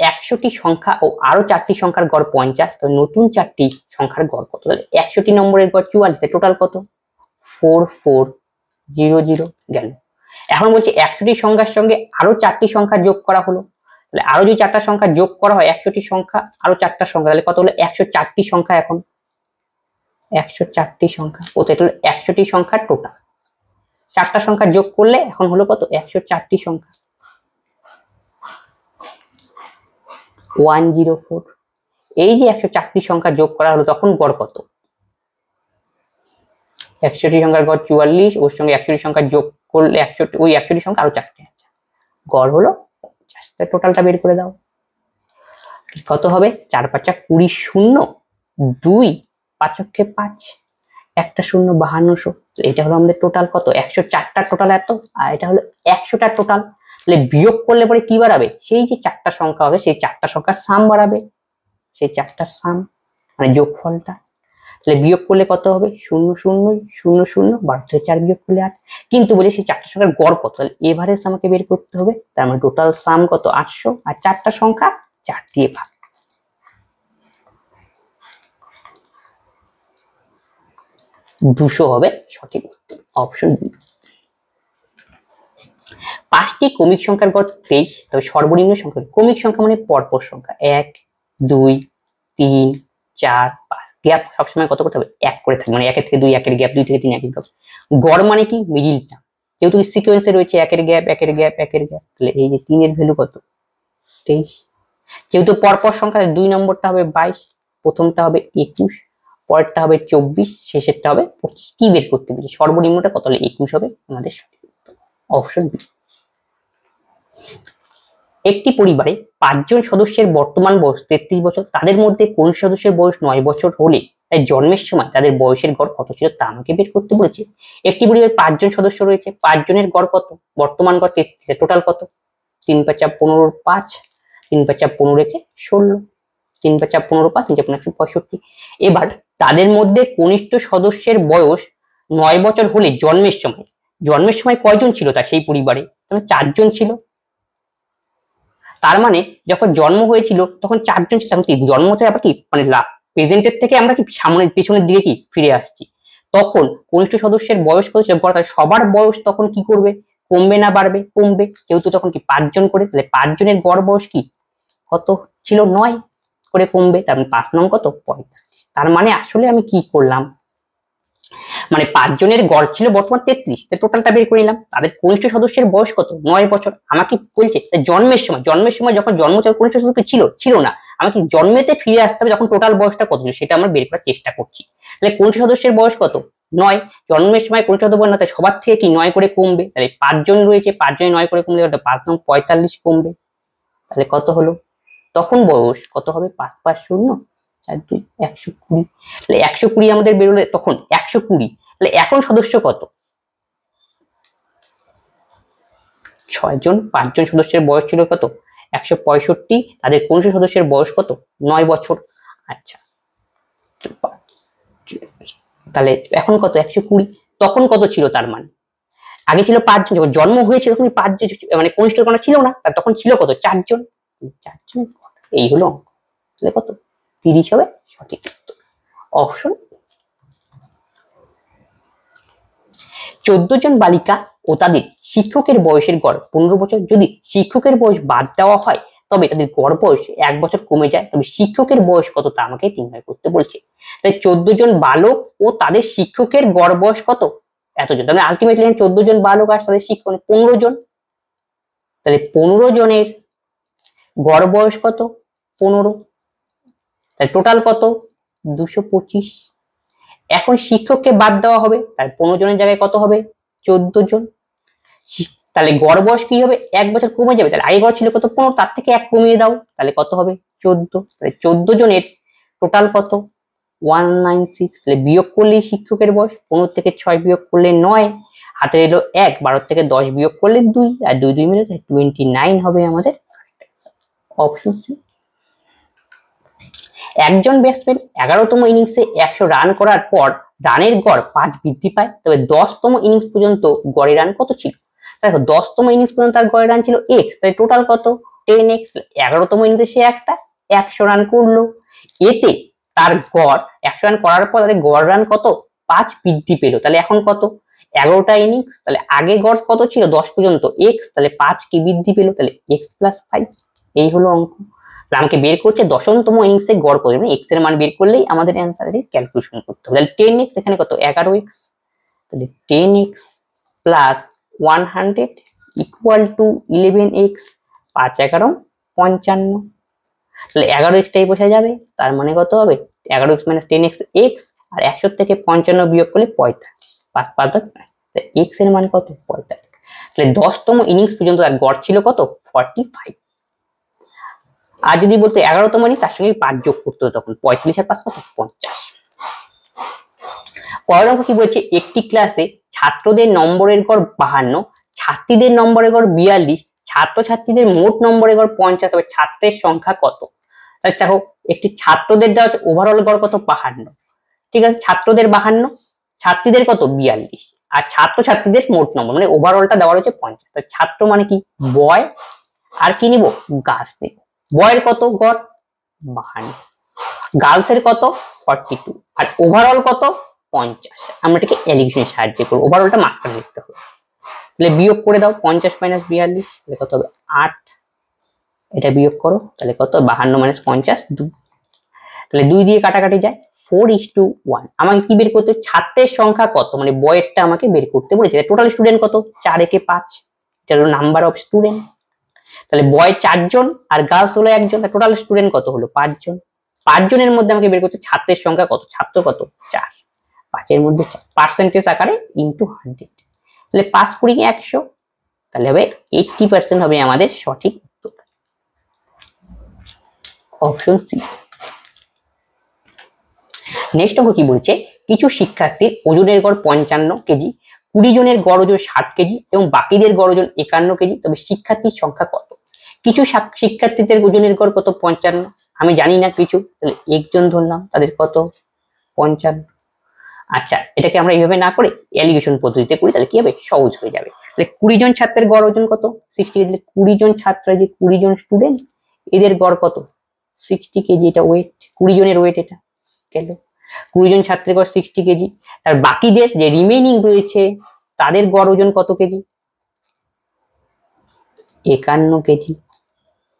100টি সংখ্যা ও আরো 4টি সংখ্যার গড় 50, তো নতুন 4টি সংখ্যার গড় কত, তাহলে 100টি নম্বরের গড় 44, টোটাল কত 4400 গেল। এখন বলছি 100টি সংখ্যার সঙ্গে আরো 4টি সংখ্যা যোগ করা হলো, তাহলে আরো যদি 4টা সংখ্যা যোগ করা হয় 100টি সংখ্যা আরো 4টা সংখ্যা, তাহলে কত হলো 104টি সংখ্যা, এখন 104টি সংখ্যা, এটা হলো 100টি সংখ্যার টোটাল। 4টা সংখ্যা যোগ করলে এখন হলো কত? 104টি সংখ্যা। 104। এই যে 104টি সংখ্যা যোগ করা হলো, তখন গড় কত? 100টি সংখ্যার গড় 44, ওর সঙ্গে 100টি সংখ্যা যোগ করলে 100টি, ওই 100টি সংখ্যা আরো 4টে, গড় হলো 50। টোটালটা বের করে দাও, কত হবে? 4 5 20 শূন্য, 2 5 5, একটা শূন্য 5200। এটা হলো আমাদের টোটাল কত? 104টা টোটাল এত, আর এটা হলো 100টা টোটাল। তাহলে বিয়োগ করলে পরে কি বাড়াবে? সেই যে 4টা সংখ্যা হবে, সেই 4টা সংখ্যার সাম বাড়াবে, সেই 4টার সাম মানে যোগফলটা। তাহলে বিয়োগ করলে কত হবে? 0 0 0 0, 12 থেকে 4 বিয়োগ করলে 8। কিন্তু বলে সেই 4টা সংখ্যার গড় কত? তাহলে এভারেজ আমাকে বের করতে হবে। তার মানে টোটাল সাম কত? 800, আর 4টা সংখ্যা 4 দিয়ে ভাগ। দুশো হবে সঠিক উত্তর, অপশন বি। 5টি ক্রমিক সংখ্যার গড় 23, তবে সর্বনিম্ন সংখ্যা, ক্রমিক সংখ্যা মানে পরপর সংখ্যা, 1 2 3 4 5, গ্যাপ সবসময় কত করতে হবে? 1 করে থাকবে, মানে 1 থেকে 2 1 গ্যাপ, 2 থেকে 3 1 গ্যাপ। গড় মানে কি? মিডিলটা, যেহেতু সিকোয়েন্সে রয়েছে 1 গ্যাপ 1 গ্যাপ 1 গ্যাপ, তাহলে এই যে 3 এর ভ্যালু কত? 23। যেহেতু পরপর সংখ্যা, 2 নম্বরটা হবে 22, প্রথমটা হবে 21, পরেরটা হবে 24, শেষেরটা হবে 25। কি বের করতে পেরেছি? সর্বনিম্নটা কত হলে 21 হবে আমাদের সঠিক উত্তর, অপশন বি। একটি পরিবারে 5 জন সদস্যের বর্তমান বয়স 33 বছর, তাদের মধ্যে কোন সদস্যের বয়স 9 বছর হলে তাই জন্মের সময় তাদের বয়সের গড় কত ছিল তা আমাকে বের করতে বলেছে। একটি পরিবারে 5 জন সদস্য রয়েছে, 5 জনের গড় কত? বর্তমান গড় 33, টোটাল কত? 3 5 15 5, 3 5 15 রেখে 16, 3 5 15 5, 3 5 165। এবার তাদের মধ্যে কনিষ্ঠ সদস্যের বয়স 9 বছর হলে জন্মের সময় কয়জন ছিল তার সেই পরিবারে? 4 জন ছিল। তার মানে যখন জন্ম হয়েছিল তখন 4 জন ছিল, তখন কি জন্ম হতে আবার কি মানে প্রেজেন্টের থেকে আমরা কি সামনের পেছনের দিকে কি ফিরে আসছি, তখন কনিষ্ঠ সদস্যের বয়স কত ছিল? সবার বয়স তখন কি করবে? কমবে না বাড়বে? কমবে, যেহেতু তখন কি 5 জন করে, তাহলে 5 জনের গড় বয়স কি কত ছিল? 9 করে কমবে, তার মানে 5 নং কত? 45। তার মানে আসলে আমি কি করলাম, মানে 5 জনের গড় ছিল বর্তমান 33, টোটালটা বের করে নিলাম। তাদের কনিষ্ঠ সদস্যের বয়স কত? 9 বছর। আমাকে বলছে জন্মের সময় যখন জন্ম কনিষ্ঠ সদস্য ছিল না, আমাকে জন্মেতে ফিরে আসতে হবে, যখন টোটাল বয়সটা কত ছিল সেটা আমরা বের করার চেষ্টা করছি। তাহলে কনিষ্ঠ সদস্যের বয়স কত? 9। জন্মের সময় কনিষ্ঠ সদস্য বয়স না, তাই সবার থেকে কি 9 করে কমবে, তাহলে 5 জন রয়েছে, 5 জনে 9 করে কমলে 5 নং 45 কমবে। তাহলে কত হলো? তখন বয়স কত হবে? 5 5 0 4 2 120। তাহলে 120 আমাদের বেরোলে তখন 120। তাহলে এখন সদস্য কত? 6 জন, 5 জন সদস্যের বয়স ছিল কত? 165, তাদের কনিষ্ঠ সদস্যের বয়স কত? 9 বছর। আচ্ছা, তাহলে এখন কত? 120। তখন কত ছিল? তার মানে আগে ছিল 5 জন, যখন জন্ম হয়েছে তখন 5 জন, মানে কনিষ্ঠ কোনো ছিল না, তখন ছিল কত? 4 জন। 4 জন, এই হলো অঙ্ক। তাহলে কত? 30 হবে সঠিক উত্তর, অপশন। 14 জন বালিকা ও তাদের শিক্ষকের বয়সের গড় 15 বছর। যদি শিক্ষকের বয়স বাদ দেওয়া হয় তবে তাদের গড় বয়স 1 বছর কমে যায়, তবে শিক্ষকের বয়স কত তা আমাকে নির্ণয় করতে বলছে। তাই 14 জন বালক ও তাদের শিক্ষকের গড় বয়স কত? এতজন, তাহলে আলটিমেটলি 14 জন বালক আর তাদের শিক্ষক 15 জন। তাহলে 15 জনের গড় বয়স কত? 15। তাহলে টোটাল কত? 225। এখন শিক্ষককে বাদ দেওয়া হবে, তাই 15 জনের জায়গায় কত হবে? 14 জন। তাহলে গড় বয়স কি হবে? 1 বছর কমে যাবে। তাহলে আগে গড় ছিল কত? 15, তার থেকে 1 কমিয়ে দাও, তাহলে কত হবে? 14। তাহলে 14 জনের টোটাল কত? 196। তাহলে বিয়োগ করলেই শিক্ষকের বয়স, 15 থেকে 6 বিয়োগ করলে 9, হাতে এলো 1, 12 থেকে 10 বিয়োগ করলে 2, আর 2 2 মিলে 29 হবে আমাদের অপশন সি। একজন ব্যাটসম্যান 11তম ইনিংসে 100 রান করার পর রানের গড় 5 বৃদ্ধি পায়, তবে 10তম ইনিংস পর্যন্ত গড়ে রান কত ছিল? দেখো 10তম ইনিংস পর্যন্ত তার গড়ে রান ছিল x, তাই টোটাল কত? 10x। 11তম ইনিংসে সে একটা 100 রান করলো, এতে তার গড় 100 রান করার পর তাদের গড় রান কত? 5 বৃদ্ধি পেল। তাহলে এখন কত? 11টা ইনিংস, তাহলে আগে গড় কত ছিল? 10 পর্যন্ত x, তাহলে 5 কি বৃদ্ধি পেল, তাহলে x + 5। এই হলো অঙ্ক। তাহলে আমাকে বের করছে দশমতম ইনিংসে গড় কত, মানে এক্স এর মান বের করলেই আমাদের অ্যান্সার ক্যালকুলেশন করতে হবে। তাহলে 10x এখানে কত 11x, তাহলে 10x plus 100 equal to 11x, 5 11 55। তাহলে 11x বসে যাবে, তার মানে কত হবে 11x মাইনাস 10x x, আর 100 থেকে 55 বিয়োগ করলে 45, 5 5 x এর মান কত 45। তাহলে 10তম ইনিংস পর্যন্ত তার গড় ছিল কত 45। আর যদি বলতো 11তম ইনিংস, তার সঙ্গে 5 যোগ করতে হতো, তখন 45 আর 5 কত 50। পরের অঙ্ক কি বলছে, একটি ক্লাসে ছাত্রদের নম্বরের গড় 52, ছাত্রীদের নম্বরের গড় 42, ছাত্রছাত্রীদের মোট নম্বরের গড় 50, তবে ছাত্রের সংখ্যা কত। তাহলে দেখো একটি ছাত্রদের দেওয়া আছে ওভারঅল গড় কত 52, ঠিক আছে, ছাত্রদের 52, ছাত্রীদের কত 42, আর ছাত্রছাত্রীদের মোট নম্বর মানে ওভারঅলটা দেওয়া রয়েছে 50। তাহলে ছাত্র মানে কি বয়, আর কি নিব গার্লস নিব। বয়ের কত গড় 52, গার্লসের কত 42, আর ওভারঅল কত 50। আমরা এটাকে এলিগেশনের সাহায্যে করবো, ওভারঅলটা মাঝখানে লিখতে হবে। তাহলে বিয়োগ করে দাও 50 মাইনাস 42, তাহলে কত হবে 8, এটা বিয়োগ করো তাহলে কত 52 মাইনাস 50 2, তাহলে 2 দিয়ে কাটাকাটি যায় 4:1। আমাকে কি বের করতে, ছাত্রের সংখ্যা কত মানে বয়েরটা আমাকে বের করতে বলেছে। টোটাল স্টুডেন্ট কত 4 একে 5, এটা হলো নাম্বার অফ স্টুডেন্ট। তাহলে বয় 4 জন আর গার্লস হলো 1 জন, টোটাল স্টুডেন্ট কত হলো 5 জন। 5 জনের মধ্যে আমাকে বের করতে ছাত্রের সংখ্যা কত, ছাত্র কত 4, 5 এর মধ্যে পার্সেন্টেজ আকারে ইনটু 100, তাহলে 5 কুড়ি 100, তাহলে হবে 80% হবে আমাদের সঠিক উত্তর, অপশন সি। নেক্সট অঙ্ক কি বলছে, কিছু শিক্ষার্থীর ওজনের গড় 55 কেজি, 20 জনের গড় ওজন 60 কেজি এবং বাকিদের গড় ওজন 51 কেজি, তবে শিক্ষার্থীর সংখ্যা কত। কিছু শিক্ষার্থীদের ওজনের গড় কত 55, আমি জানি না কিছু, তাহলে একজন ধরলাম তাদের কত 55। আচ্ছা, এটাকে আমরা এইভাবে না করে এলিগেশন পদ্ধতিতে করি, তাহলে কি হবে সহজ হয়ে যাবে। তাহলে 20 জন ছাত্রের গড় ওজন কত 60 কেজি, 20 জন ছাত্র যে 20 জন স্টুডেন্ট, এদের গড় কত 60 কেজি, এটা ওয়েট 20 জনের ওয়েট, এটা গেল 20 জন ছাত্রের গড় 60 কেজি। তার বাকিদের যে রিমেইনিং রয়েছে তাদের গড় ওজন কত কেজি 51 কেজি,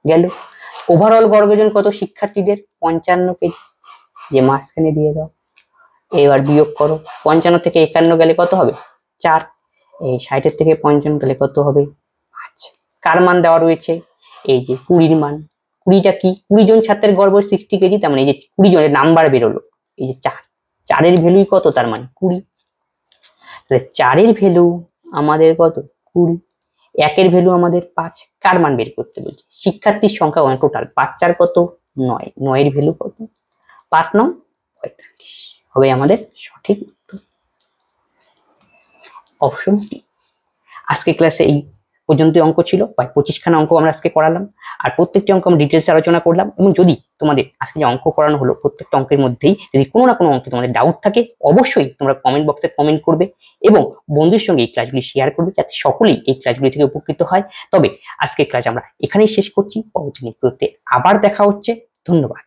গেল। ওভারঅল গড় ওজন কত শিক্ষার্থীদের 55 কেজি, যে মাঝখানে দিয়ে দাও। এবার বিয়োগ করো, 55 থেকে 51 গেলে কত হবে 4, এই 60 থেকে 55 গেলে কত হবে 5। কার মান দেওয়া রয়েছে, এই যে 20 মান। 20টা কি 20 জন ছাত্রের গড় 60 কেজি, তার মানে এই যে 20 জনের নাম্বার বেরোলো, এই যে 4, 4 এর ভ্যালু কত তার মানে 20, তাহলে 4 এর ভ্যালু আমাদের কত 20, 1 এর ভ্যালু আমাদের 5। কার মান বের করতে বলছে, শিক্ষার্থীর সংখ্যা টোটাল 5 4 কত 9, 9 এর ভ্যালু কত 5 9 45 হবে আমাদের সঠিক উত্তর, অপশন ডি। আজকে ক্লাসে এই পর্যন্ত অঙ্ক ছিল, প্রায় 25খানা অঙ্ক আমরা আজকে করালাম, আর প্রত্যেকটি অঙ্ক আমরা ডিটেলসে আলোচনা করলাম। এবং যদি তোমাদের আজকে যে অঙ্ক করানো হলো প্রত্যেকটা অঙ্কের মধ্যেই যদি কোনো না কোনো অঙ্কে তোমাদের ডাউট থাকে, অবশ্যই তোমরা কমেন্ট বক্সে কমেন্ট করবে এবং বন্ধুর সঙ্গে এই ক্লাসগুলি শেয়ার করবে, যাতে সকলেই এই ক্লাসগুলি থেকে উপকৃত হয়। তবে আজকে ক্লাস আমরা এখানেই শেষ করছি, পরবর্তী ভিডিওতে আবার দেখা হচ্ছে, ধন্যবাদ।